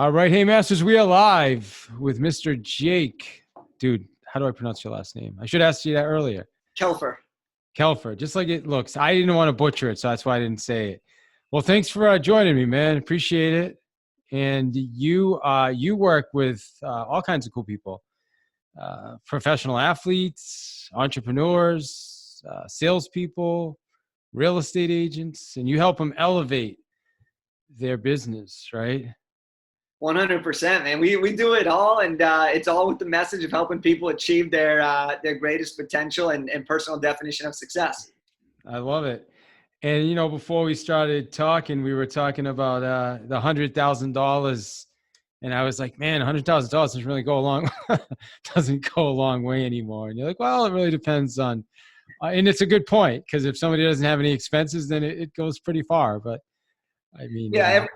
All right. Hey, Masters, we are live with Mr. Jake. Dude, how do I pronounce your last name? I should ask you that earlier. Kelfer. Kelfer, just like it looks. I didn't want to butcher it, so that's why I didn't say it. Well, thanks for joining me, man. Appreciate it. And you work with all kinds of cool people, professional athletes, entrepreneurs, salespeople, real estate agents, and you help them elevate their business, right? 100%, man. We do it all, and it's all with the message of helping people achieve their greatest potential and personal definition of success. I love it. And, before we started talking, we were talking about the $100,000. And I was like, man, $100,000 doesn't really go doesn't go a long way anymore. And you're like, well, it really depends on, and it's a good point, because if somebody doesn't have any expenses, then it goes pretty far. But I mean, yeah,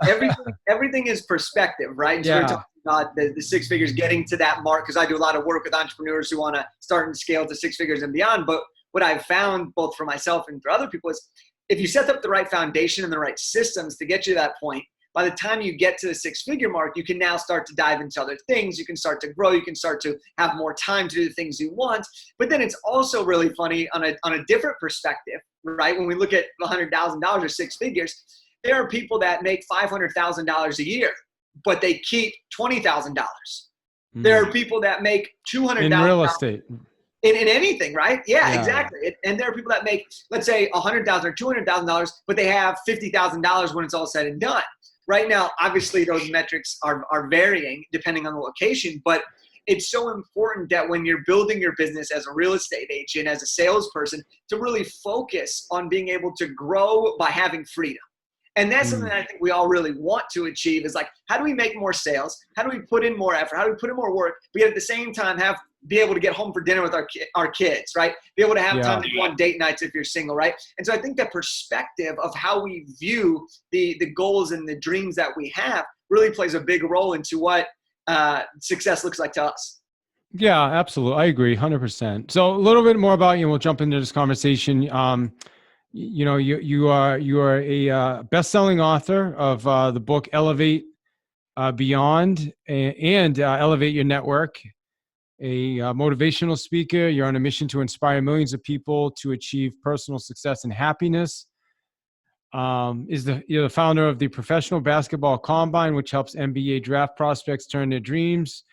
everything is perspective, right? So we're talking about the six figures, getting to that mark, because I do a lot of work with entrepreneurs who want to start and scale to six figures and beyond. But what I've found, both for myself and for other people, is if you set up the right foundation and the right systems to get you to that point, by the time you get to the six-figure mark, you can now start to dive into other things. You can start to grow. You can start to have more time to do the things you want. But then it's also really funny on a different perspective, right? When we look at $100,000 or six figures, there are people that make $500,000 a year, but they keep $20,000. There are people that make $200,000 in real estate. In anything, right? Yeah, exactly. And there are people that make, let's say, $100,000 or $200,000, but they have $50,000 when it's all said and done. Right now, obviously, those metrics are varying depending on the location, but it's so important that when you're building your business as a real estate agent, as a salesperson, to really focus on being able to grow by having freedom. And that's something that I think we all really want to achieve, is like, how do we make more sales? How do we put in more effort? How do we put in more work? But yet at the same time, be able to get home for dinner with our kids, right? Be able to have time to go on date nights if you're single, right? And so I think that perspective of how we view the goals and the dreams that we have really plays a big role into what success looks like to us. Yeah, absolutely. I agree 100%. So a little bit more about you, and we'll jump into this conversation. You are a best-selling author of the book Elevate Beyond and Elevate Your Network. A motivational speaker. You're on a mission to inspire millions of people to achieve personal success and happiness. You're the founder of the Professional Basketball Combine, which helps NBA draft prospects turn their dreams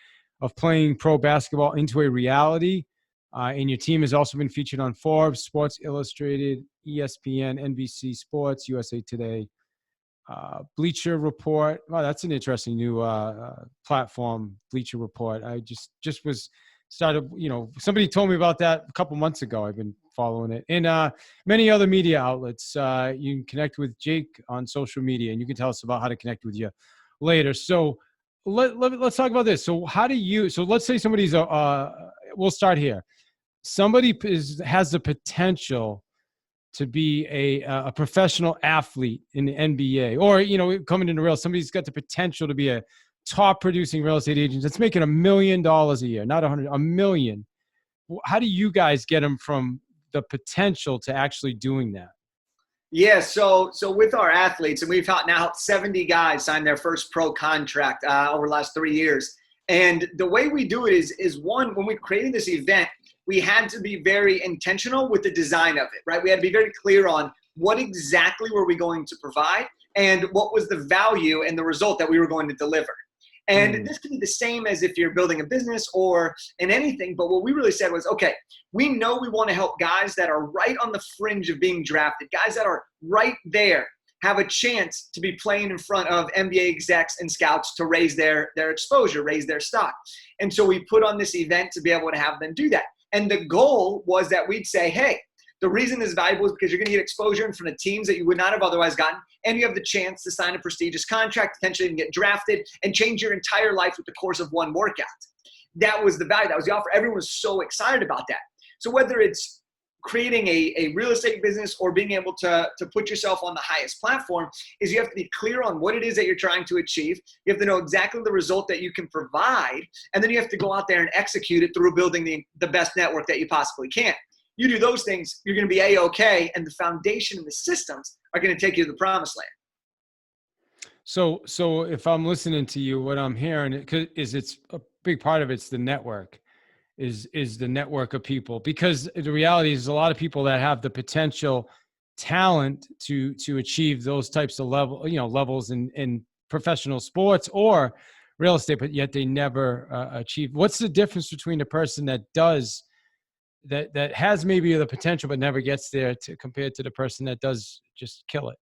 of playing pro basketball into a reality. And your team has also been featured on Forbes, Sports Illustrated, ESPN, NBC Sports, USA Today, Bleacher Report. Wow, that's an interesting new platform, Bleacher Report. I just was started, somebody told me about that a couple months ago. I've been following it. And many other media outlets. You can connect with Jake on social media, and you can tell us about how to connect with you later. So let's talk about this. So let's say somebody's, we'll start here. Somebody has the potential to be a professional athlete in the NBA, or, coming into real, somebody's got the potential to be a top producing real estate agent that's making $1 million a year, not 100, $1 million. How do you guys get them from the potential to actually doing that? Yeah, so with our athletes, and we've now helped 70 guys sign their first pro contract over the last 3 years. And the way we do it is one, when we created this event, we had to be very intentional with the design of it, right? We had to be very clear on what exactly were we going to provide and what was the value and the result that we were going to deliver. And this can be the same as if you're building a business or in anything. But what we really said was, okay, we know we want to help guys that are right on the fringe of being drafted, guys that are right there, have a chance to be playing in front of NBA execs and scouts to raise their exposure, raise their stock. And so we put on this event to be able to have them do that. And the goal was that we'd say, hey, the reason this is valuable is because you're going to get exposure in front of teams that you would not have otherwise gotten. And you have the chance to sign a prestigious contract, potentially even get drafted, and change your entire life with the course of one workout. That was the value. That was the offer. Everyone was so excited about that. So whether it's creating a real estate business or being able to put yourself on the highest platform, is you have to be clear on what it is that you're trying to achieve. You have to know exactly the result that you can provide. And then you have to go out there and execute it through building the best network that you possibly can. You do those things, you're going to be A-okay, and the foundation and the systems are going to take you to the promised land. So if I'm listening to you, what I'm hearing is it's a big part of it's the network, is the network of people, because the reality is a lot of people that have the potential talent to achieve those types of levels in professional sports or real estate, but yet they never achieve. What's the difference between a person that does that has maybe the potential but never gets there to compared to the person that does just kill it?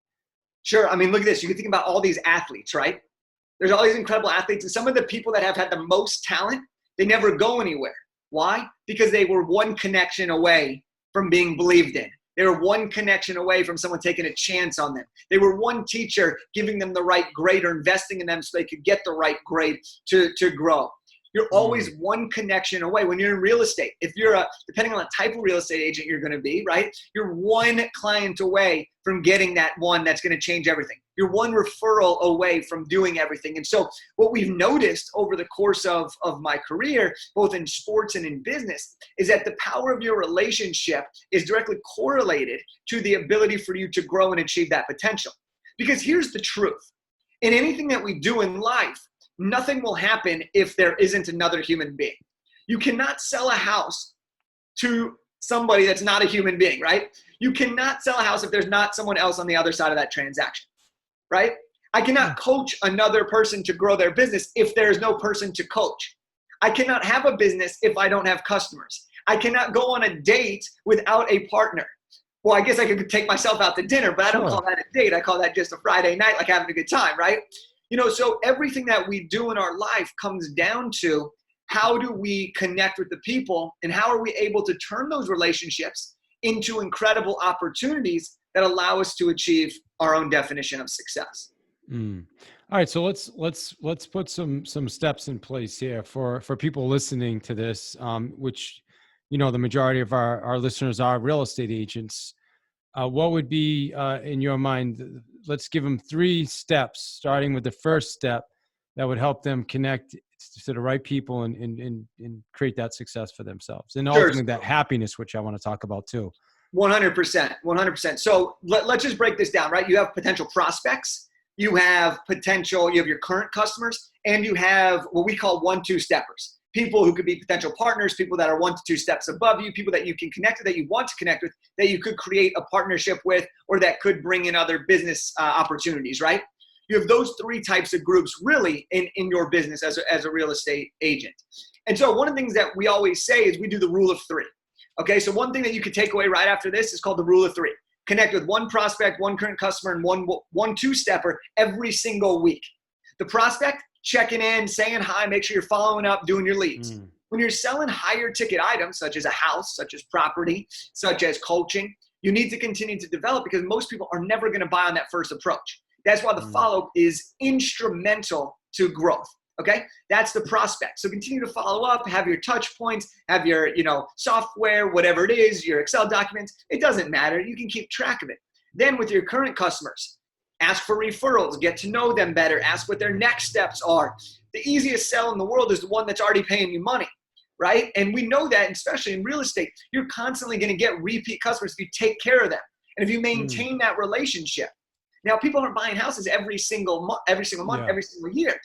Sure. I mean, look at this. You can think about all these athletes, right? There's all these incredible athletes, and some of the people that have had the most talent, they never go anywhere. Why? Because they were one connection away from being believed in. They were one connection away from someone taking a chance on them. They were one teacher giving them the right grade or investing in them so they could get the right grade to grow. You're always one connection away. When you're in real estate, if you're depending on the type of real estate agent you're going to be, right? You're one client away from getting that one that's going to change everything. You're one referral away from doing everything. And so what we've noticed over the course of my career, both in sports and in business, is that the power of your relationship is directly correlated to the ability for you to grow and achieve that potential. Because here's the truth. In anything that we do in life, nothing will happen if there isn't another human being. You cannot sell a house to somebody that's not a human being, right? You cannot sell a house if there's not someone else on the other side of that transaction, right? I cannot coach another person to grow their business if there's no person to coach. I cannot have a business if I don't have customers. I cannot go on a date without a partner. Well, I guess I could take myself out to dinner, but I don't call that a date. I call that just a Friday night, like having a good time, right? So everything that we do in our life comes down to how do we connect with the people and how are we able to turn those relationships into incredible opportunities that allow us to achieve our own definition of success. All right, so let's put some steps in place here for people listening to this, which the majority of our listeners are real estate agents. What would be in your mind? Let's give them 3 steps, starting with the first step that would help them connect to the right people and create that success for themselves, and ultimately that happiness, which I want to talk about too. 100%. So let's just break this down, right? You have potential prospects, you have your current customers, and you have what we call 1-2 steppers. People who could be potential partners, people that are 1 to 2 steps above you, people that you can connect with, that you want to connect with, that you could create a partnership with, or that could bring in other business opportunities, right? You have those 3 types of groups really in your business as a real estate agent. And so one of the things that we always say is we do the rule of 3. Okay, so one thing that you could take away right after this is called the rule of 3. Connect with 1 prospect, 1 current customer, and 1 2-stepper every single week. The prospect, checking in, saying hi, make sure you're following up, doing your leads. When you're selling higher ticket items, such as a house, such as property, such as coaching, you need to continue to develop because most people are never going to buy on that first approach. That's why the follow-up is instrumental to growth. Okay, that's the prospect. So continue to follow up, have your touch points, have your software, whatever it is, your Excel documents. It doesn't matter. You can keep track of it. Then with your current customers, ask for referrals, get to know them better, ask what their next steps are. The easiest sell in the world is the one that's already paying you money, right? And we know that, especially in real estate, you're constantly going to get repeat customers if you take care of them and if you maintain that relationship. Now, people aren't buying houses every single month, every single year.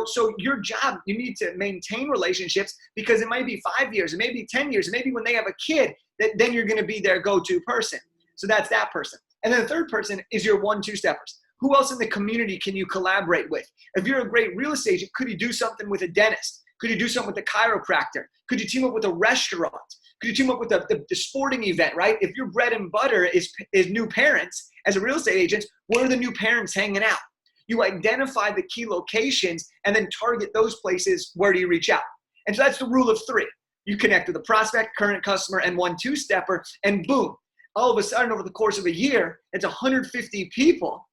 So your job, you need to maintain relationships because it might be 5 years, it may be 10 years, and maybe when they have a kid, then you're going to be their go-to person. So that's that person. And then the third person is your 1-2 steppers. Who else in the community can you collaborate with? If you're a great real estate agent, could you do something with a dentist? Could you do something with a chiropractor? Could you team up with a restaurant? Could you team up with the sporting event, right? If your bread and butter is new parents, as a real estate agent, where are the new parents hanging out? You identify the key locations and then target those places. Where do you reach out? And so that's the rule of 3. You connect with a prospect, current customer, and 1-2 stepper, and boom, all of a sudden over the course of a year, it's 150 people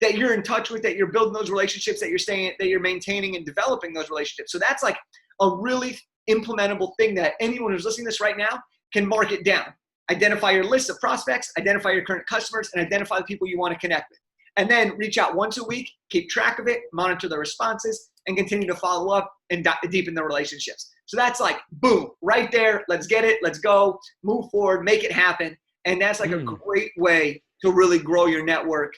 that you're in touch with, that you're building those relationships, that you're maintaining and developing those relationships. So that's like a really implementable thing that anyone who's listening to this right now can mark it down. Identify your list of prospects, identify your current customers, and identify the people you want to connect with. And then reach out once a week, keep track of it, monitor the responses, and continue to follow up and deepen the relationships. So that's like, boom, right there. Let's get it. Let's go. Move forward. Make it happen. And that's like a great way to really grow your network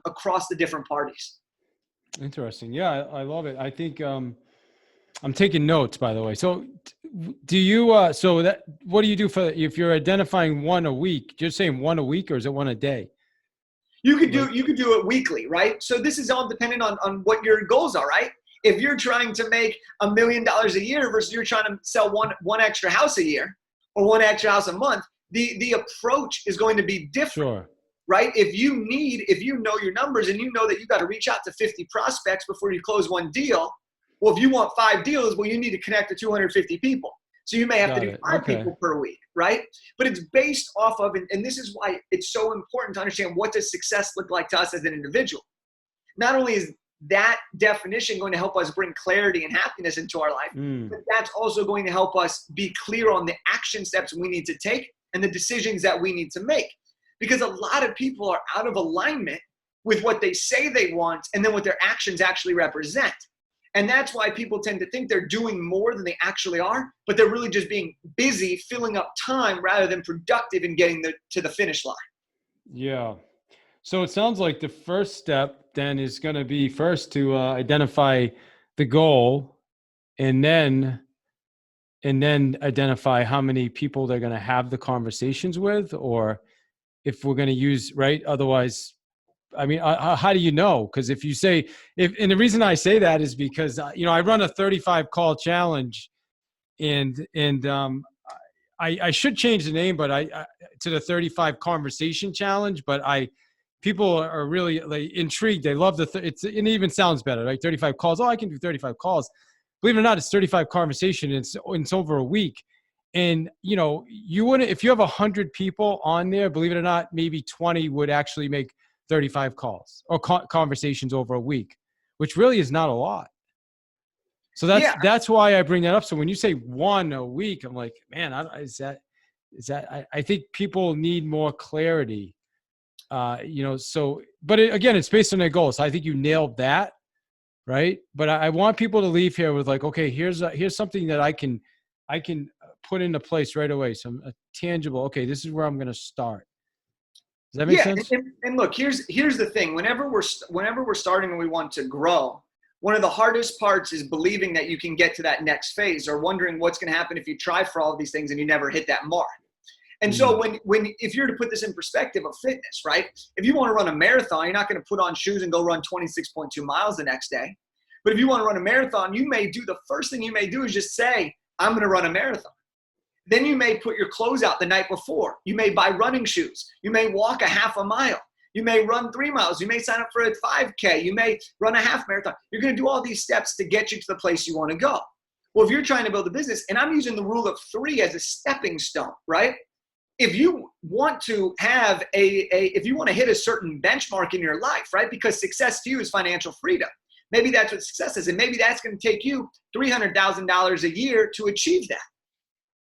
across the different parties. Interesting. Yeah, I love it. I think I'm taking notes, by the way. So do you so that what do you do for if you're identifying one a week? You're saying one a week, or is it one a day? Like, You could do it weekly, right? So this is all dependent on what your goals are, right? If you're trying to make $1 million a year versus you're trying to sell one extra house a year or one extra house a month, the approach is going to be different. sure. Right? If you know your numbers and you know that you got to reach out to 50 prospects before you close one deal, well, if you want 5 deals, well, you need to connect to 250 people. So you may have to Got do it. five Okay. people per week, right? But it's based off of, and this is why it's so important to understand what does success look like to us as an individual. Not only is that definition going to help us bring clarity and happiness into our life, but that's also going to help us be clear on the action steps we need to take and the decisions that we need to make. Because a lot of people are out of alignment with what they say they want and then what their actions actually represent. And that's why people tend to think they're doing more than they actually are, but they're really just being busy filling up time rather than productive in getting to the finish line. Yeah. So it sounds like the first step then is going to be first to identify the goal, and then identify how many people they're going to have the conversations with, or if we're going to use, right? Otherwise, I mean, how do you know? Because if you say, and the reason I say that is because, I run a 35 call challenge, and I should change the name, but I to the 35 conversation challenge, but people are really like intrigued. They love it even sounds better, like 35 calls. Oh, I can do 35 calls. Believe it or not, it's 35 conversation. It's over a week. And you wouldn't, if you have 100 people on there, believe it or not, maybe 20 would actually make 35 calls or conversations over a week, which really is not a lot. So Yeah, that's why I bring that up. So when you say one a week, I'm like, man, I think people need more clarity. But again, it's based on their goals. So I think you nailed that, right? But I want people to leave here with like, okay, here's something that I can put into place right away. Some tangible. Okay, this is where I'm going to start. Does that make yeah. sense? And look, here's the thing. Whenever we're starting and we want to grow, one of the hardest parts is believing that you can get to that next phase, or wondering what's going to happen if you try for all of these things and you never hit that mark. And so if you're to put this in perspective of fitness, right? If you want to run a marathon, you're not going to put on shoes and go run 26.2 miles the next day. But if you want to run a marathon, the first thing you may do is just say, I'm going to run a marathon. Then you may put your clothes out the night before. You may buy running shoes. You may walk a half a mile. You may run 3 miles. You may sign up for a 5K. You may run a half marathon. You're going to do all these steps to get you to the place you want to go. Well, if you're trying to build a business, and I'm using the rule of 3 as a stepping stone, right? If you want to have if you want to hit a certain benchmark in your life, right? Because success to you is financial freedom. Maybe that's what success is. And maybe that's going to take you $300,000 a year to achieve that.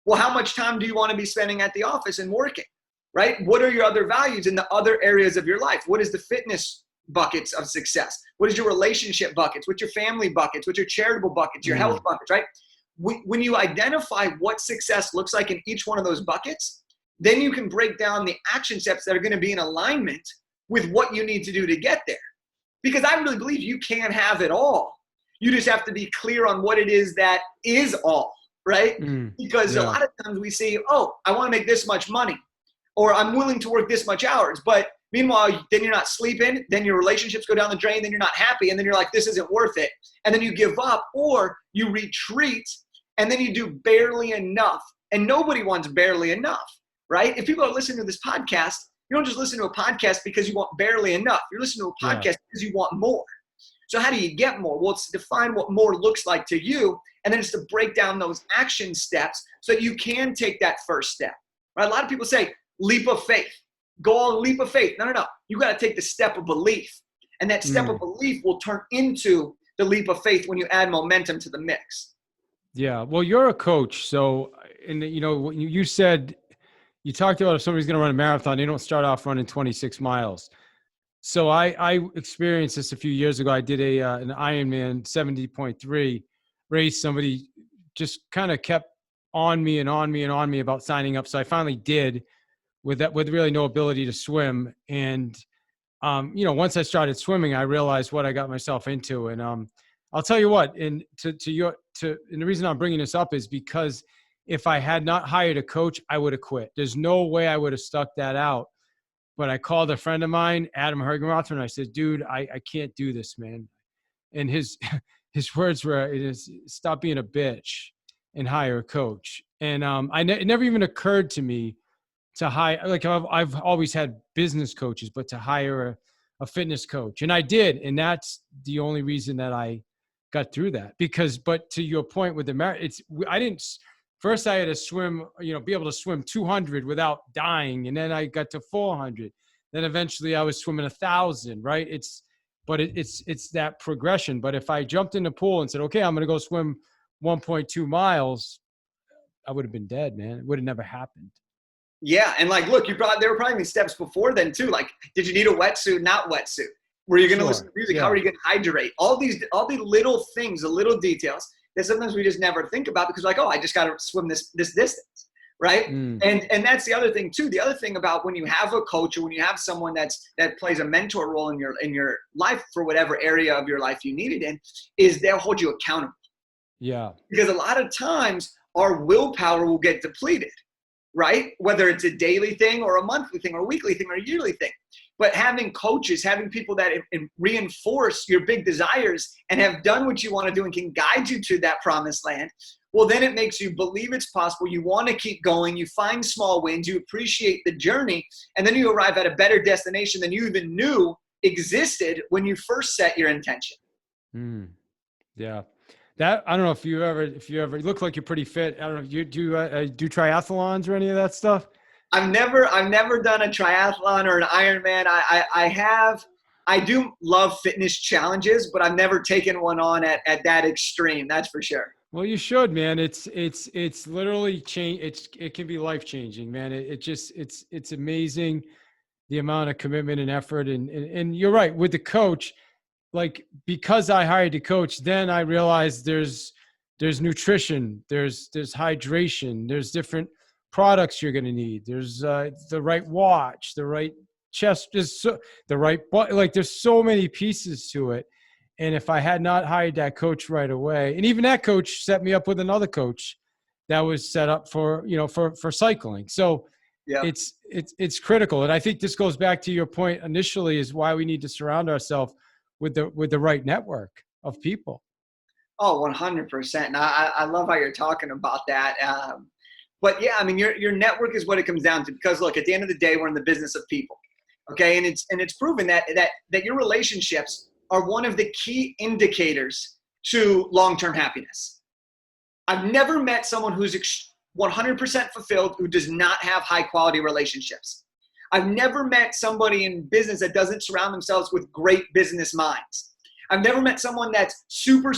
Well, how much time do you want to be spending at the office and working, right? What are your other values in the other areas of your life? What is the fitness buckets of success? What is your relationship buckets? What's your family buckets? What's your charitable buckets? Your health buckets, right? When you identify what success looks like in each one of those buckets, then you can break down the action steps that are going to be in alignment with what you need to do to get there. Because I really believe you can have it all. You just have to be clear on what it is that is all, right? Because a lot of times we say, oh, I want to make this much money, or I'm willing to work this much hours. But meanwhile, then you're not sleeping, then your relationships go down the drain, then you're not happy, and then you're like, this isn't worth it. And then you give up, or you retreat, and then you do barely enough. And nobody wants barely enough, right? If people are listening to this podcast, you don't just listen to a podcast because you want barely enough. You're listening to a podcast because you want more. So how do you get more? Well, it's to define what more looks like to you, and then it's to break down those action steps so that you can take that first step. Right? A lot of people say, leap of faith. Go on leap of faith. No. You got to take the step of belief. And that step of belief will turn into the leap of faith when you add momentum to the mix. Yeah. Well, you're a coach. So, and when you said, you talked about if somebody's going to run a marathon, they don't start off running 26 miles. So I experienced this a few years ago. I did an Ironman 70.3 race. Somebody just kind of kept on me about signing up. So I finally did with really no ability to swim. And once I started swimming, I realized what I got myself into. And I'll tell you what, and the reason I'm bringing this up is because if I had not hired a coach, I would have quit. There's no way I would have stuck that out. But I called a friend of mine, Adam Hergenrother, and I said, dude, I can't do this, man. And his words were, stop being a bitch and hire a coach. And it never even occurred to me to hire, like I've always had business coaches, but to hire a fitness coach. And I did. And that's the only reason that I got through that. But to your point with first I had to swim, be able to swim 200 without dying. And then I got to 400. Then eventually I was swimming 1,000, right? It's that progression. But if I jumped in the pool and said, okay, I'm going to go swim 1.2 miles, I would have been dead, man. It would have never happened. Yeah. And like, look, there were probably steps before then too. Like, did you need a wetsuit, not wetsuit? Were you going to listen to music? Yeah. How are you going to hydrate? All the little things, the little details that sometimes we just never think about because like, oh, I just got to swim this distance. Right. And that's the other thing too. The other thing about when you have a coach or when you have someone that plays a mentor role in your life for whatever area of your life you need it in is they'll hold you accountable. Yeah. Because a lot of times our willpower will get depleted, right? Whether it's a daily thing or a monthly thing or a weekly thing or a yearly thing. But having coaches, having people that reinforce your big desires and have done what you want to do and can guide you to that promised land, well, then it makes you believe it's possible. You want to keep going. You find small wins. You appreciate the journey. And then you arrive at a better destination than you even knew existed when you first set your intention. Yeah. That, I don't know if you ever look like you're pretty fit. I don't know if you do triathlons or any of that stuff. I've never done a triathlon or an Ironman. I do love fitness challenges, but I've never taken one on at that extreme. That's for sure. Well, you should, man. It's literally it can be life changing, man. It's amazing the amount of commitment and effort. And you're right with the coach, like, because I hired a coach, then I realized there's nutrition, there's hydration, there's different products you're going to need. There's the right watch, the right chest, the right butt. Like, there's so many pieces to it. And if I had not hired that coach right away, and even that coach set me up with another coach that was set up for cycling. So yeah, it's critical. And I think this goes back to your point initially, is why we need to surround ourselves with the right network of people. Oh, 100%. And I love how you're talking about that. But yeah, I mean, your network is what it comes down to, because look, at the end of the day, we're in the business of people. Okay. And it's proven that your relationships are one of the key indicators to long-term happiness. I've never met someone who's 100% fulfilled who does not have high-quality relationships. I've never met somebody in business that doesn't surround themselves with great business minds. I've never met someone that's super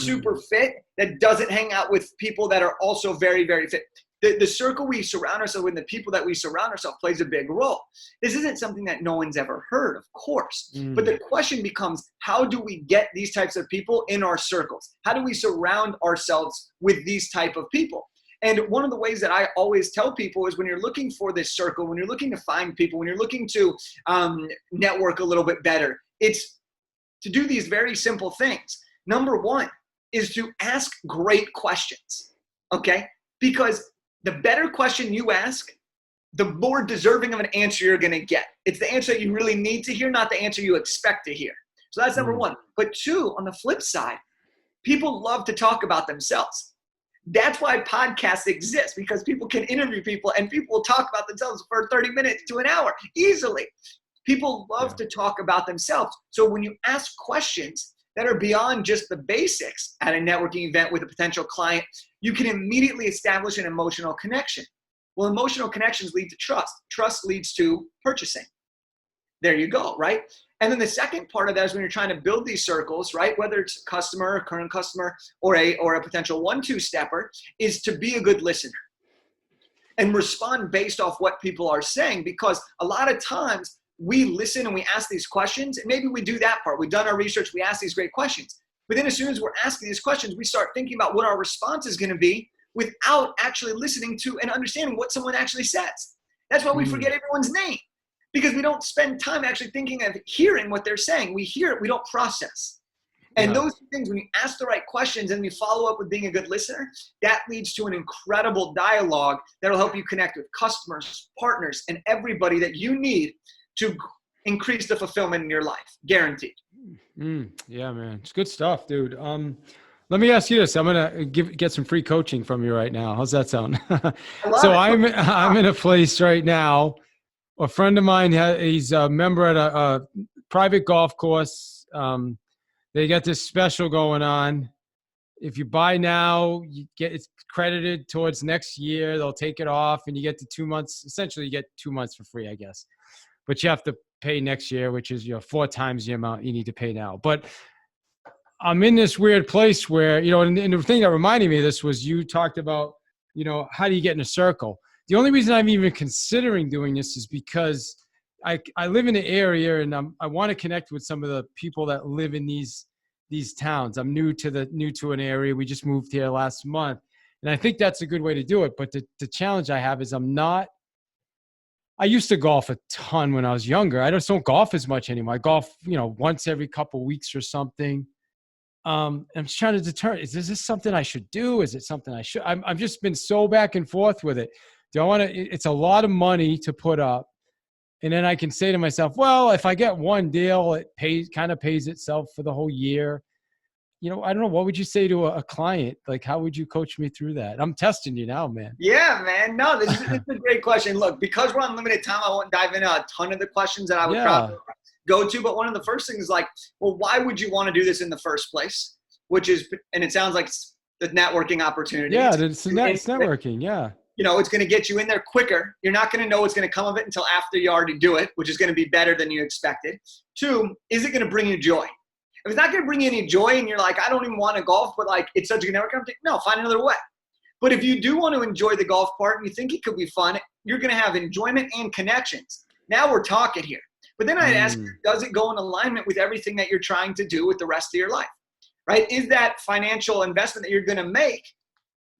fit that doesn't hang out with people that are also very, very fit. The circle we surround ourselves with, the people that we surround ourselves, plays a big role. This isn't something that no one's ever heard, of course. But the question becomes, how do we get these types of people in our circles? How do we surround ourselves with these type of people? And one of the ways that I always tell people is, when you're looking for this circle, when you're looking to find people, when you're looking to network a little bit better, it's to do these very simple things. Number one is to ask great questions, okay? Because the better question you ask, the more deserving of an answer you're going to get. It's the answer that you really need to hear, not the answer you expect to hear. So that's number one. But two, on the flip side, people love to talk about themselves. That's why podcasts exist, because people can interview people and people will talk about themselves for 30 minutes to an hour easily. People love to talk about themselves. So when you ask questions that are beyond just the basics at a networking event with a potential client, you can immediately establish an emotional connection. Well, emotional connections lead to trust. Trust leads to purchasing. There you go, right? And then the second part of that is when you're trying to build these circles, right? Whether it's a customer, a current customer, or a potential 1-2 stepper, is to be a good listener and respond based off what people are saying. Because a lot of times we listen and we ask these questions, and maybe we do that part. We've done our research, we ask these great questions. But then as soon as we're asking these questions, we start thinking about what our response is going to be without actually listening to and understanding what someone actually says. That's why we forget everyone's name. because we don't spend time actually thinking of hearing what they're saying. We hear it, we don't process. And Yeah. those things, when you ask the right questions and you follow up with being a good listener, that leads to an incredible dialogue that'll help you connect with customers, partners, and everybody that you need to increase the fulfillment in your life. Guaranteed. Yeah, man. It's good stuff, dude. Let me ask you this. I'm gonna get some free coaching from you right now. How's that sound? I love So it. I'm in a place right now. A friend of mine, he's a member at a private golf course. They got this special going on. If you buy now, you get it's credited towards next year. They'll take it off, and you get the 2 months. Essentially, you get 2 months for free, I guess. But you have to pay next year, which is 4 times the amount you need to pay now. But I'm in this weird place where, and the thing that reminded me of this was you talked about, how do you get in a circle? The only reason I'm even considering doing this is because I live in the area and I want to connect with some of the people that live in these towns. I'm new to an area. We just moved here last month. And I think that's a good way to do it. But the challenge I have is I used to golf a ton when I was younger. I just don't golf as much anymore. I golf, once every couple of weeks or something. I'm just trying to determine, is this something I should do? Is it something I should? I've just been so back and forth with it. Do I want to? It's a lot of money to put up. And then I can say to myself, well, if I get one deal, it kind of pays itself for the whole year. I don't know. What would you say to a client? Like, how would you coach me through that? I'm testing you now, man. Yeah, man. No, this is a great question. Look, because we're on limited time, I won't dive into a ton of the questions that I would probably go to. But one of the first things is like, well, why would you want to do this in the first place? Which is, and it sounds like the networking opportunity. Yeah, it's networking. Yeah. It's going to get you in there quicker. You're not going to know what's going to come of it until after you already do it, which is going to be better than you expected. 2, is it going to bring you joy? If it's not going to bring you any joy and you're like, I don't even want to golf, but like it's such a good network, no, find another way. But if you do want to enjoy the golf part and you think it could be fun, you're going to have enjoyment and connections. Now we're talking here. But then I'd ask, does it go in alignment with everything that you're trying to do with the rest of your life? Right? Is that financial investment that you're going to make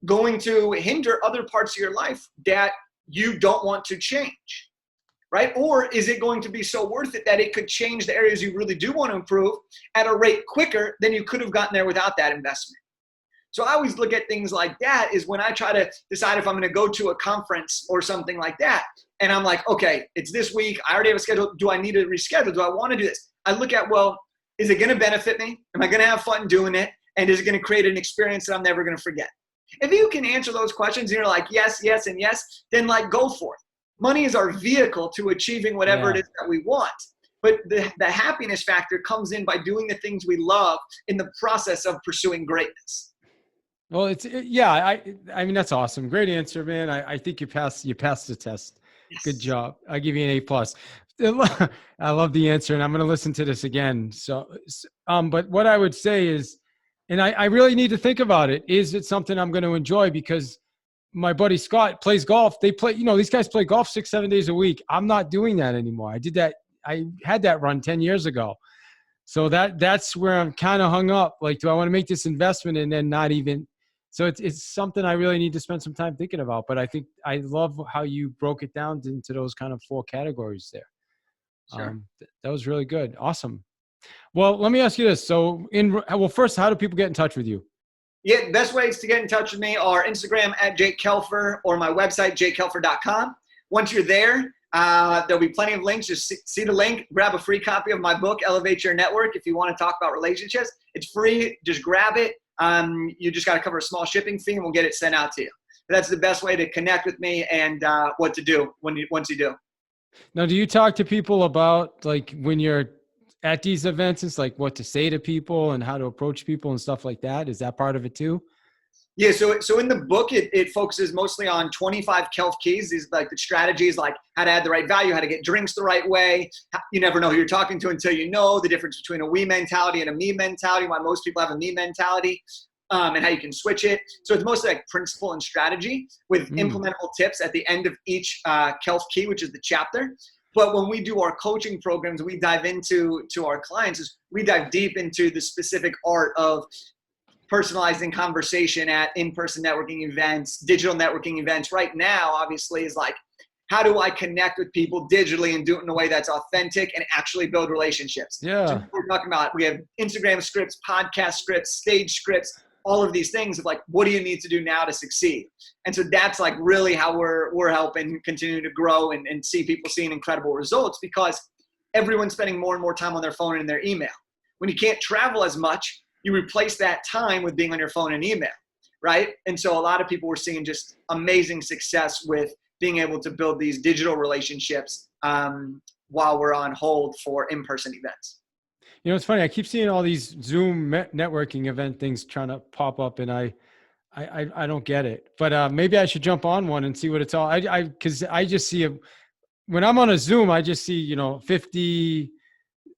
going to hinder other parts of your life that you don't want to change? Right? Or is it going to be so worth it that it could change the areas you really do want to improve at a rate quicker than you could have gotten there without that investment? So I always look at things like that is when I try to decide if I'm going to go to a conference or something like that. And I'm like, okay, it's this week. I already have a schedule. Do I need to reschedule? Do I want to do this? I look at, well, is it going to benefit me? Am I going to have fun doing it? And is it going to create an experience that I'm never going to forget? If you can answer those questions and you're like, yes, yes, and yes, then like go for it. Money is our vehicle to achieving whatever it is that we want. But the happiness factor comes in by doing the things we love in the process of pursuing greatness. Well, I mean, that's awesome. Great answer, man. I think you passed the test. Yes. Good job. I give you an A+. I love the answer, and I'm going to listen to this again. So, but what I would say is, and I really need to think about it. Is it something I'm going to enjoy? Because my buddy Scott plays golf. They play, these guys play golf 6-7 days a week. I'm not doing that anymore. I had that run 10 years ago. So that's where I'm kind of hung up. Like, do I want to make this investment and then not even? So it's something I really need to spend some time thinking about. But I think I love how you broke it down into those kind of 4 categories there. Sure. That was really good. Awesome. Well, let me ask you this. So first, how do people get in touch with you? Yeah, best ways to get in touch with me are Instagram at Jake Kelfer or my website, jakekelfer.com. Once you're there, there'll be plenty of links. Just see the link, grab a free copy of my book, Elevate Your Network. If you want to talk about relationships, it's free. Just grab it. You just got to cover a small shipping fee and we'll get it sent out to you. But that's the best way to connect with me and what to do once you do. Now, do you talk to people about, like, when you're at these events, it's like what to say to people and how to approach people and stuff like that? Is that part of it too? Yeah, so in the book, it focuses mostly on 25 Kelf keys. These like the strategies, like how to add the right value, how to get drinks the right way. You never know who you're talking to until you know the difference between a we mentality and a me mentality, why most people have a me mentality, and how you can switch it. So it's mostly like principle and strategy with implementable tips at the end of each Kelf key, which is the chapter. But when we do our coaching programs, we dive into our clients, we dive deep into the specific art of personalizing conversation at in-person networking events, digital networking events. Right now, obviously, is like how do I connect with people digitally and do it in a way that's authentic and actually build relationships? Yeah. So we're talking about, we have Instagram scripts, podcast scripts, stage scripts, all of these things of like, what do you need to do now to succeed? And so that's like really how we're helping continue to grow and see people seeing incredible results, because everyone's spending more and more time on their phone and their email. When you can't travel as much, you replace that time with being on your phone and email, right? And so a lot of people were seeing just amazing success with being able to build these digital relationships while we're on hold for in-person events. You know, it's funny. I keep seeing all these Zoom networking event things trying to pop up, and I don't get it. But maybe I should jump on one and see what it's all. Because I just see when I'm on a Zoom, I just see 50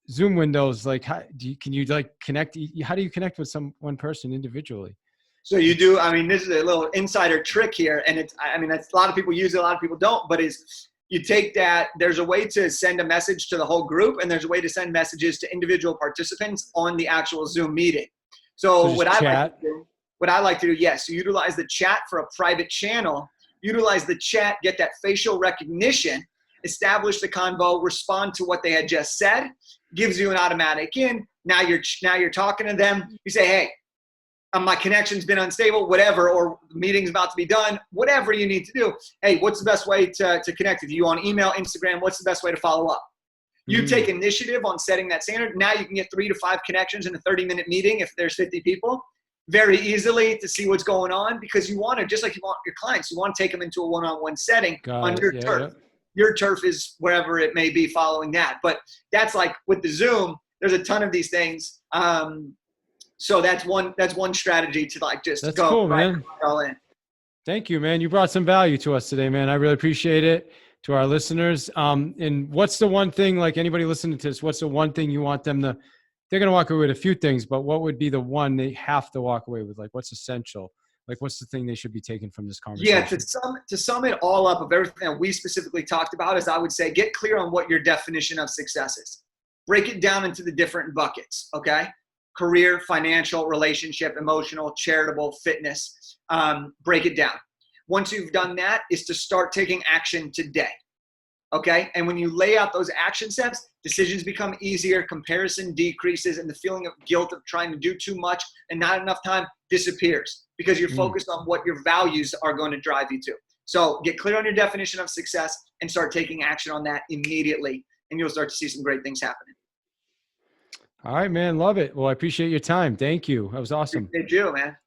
Zoom windows. Like, can you like connect? How do you connect with one person individually? So you do. I mean, this is a little insider trick here, and it's. I mean, that's, a lot of people use it, a lot of people don't. But you take that, there's a way to send a message to the whole group, and there's a way to send messages to individual participants on the actual Zoom meeting. So what I like to do, yes, utilize the chat for a private channel, utilize the chat, get that facial recognition, establish the convo, respond to what they had just said, gives you an automatic in. Now you're talking to them. You say, hey, my connection's been unstable, whatever, or the meeting's about to be done, whatever you need to do. Hey, what's the best way to connect with you on email, Instagram? What's the best way to follow up? You take initiative on setting that standard. Now you can get 3 to 5 connections in a 30-minute meeting if there's 50 people very easily to see what's going on, because you want to, just like you want your clients, you want to take them into a one-on-one setting on your turf. Yeah. Your turf is wherever it may be following that. But that's like with the Zoom, there's a ton of these things. So that's one strategy to like just that's go cool, right, man. all in. Thank you, man. You brought some value to us today, man. I really appreciate it, to our listeners. And what's the one thing, like anybody listening to this, what's the one thing you want them to, they're going to walk away with a few things, but what would be the one they have to walk away with? Like what's essential? Like what's the thing they should be taking from this conversation? Yeah, to sum it all up of everything that we specifically talked about is, I would say, get clear on what your definition of success is. Break it down into the different buckets, okay? Career, financial, relationship, emotional, charitable, fitness. Break it down. Once you've done that, is to start taking action today. Okay. And when you lay out those action steps, decisions become easier, comparison decreases, and the feeling of guilt of trying to do too much and not enough time disappears, because you're focused on what your values are going to drive you to. So get clear on your definition of success and start taking action on that immediately, and you'll start to see some great things happening. All right, man. Love it. Well, I appreciate your time. Thank you. That was awesome. Appreciate you, man.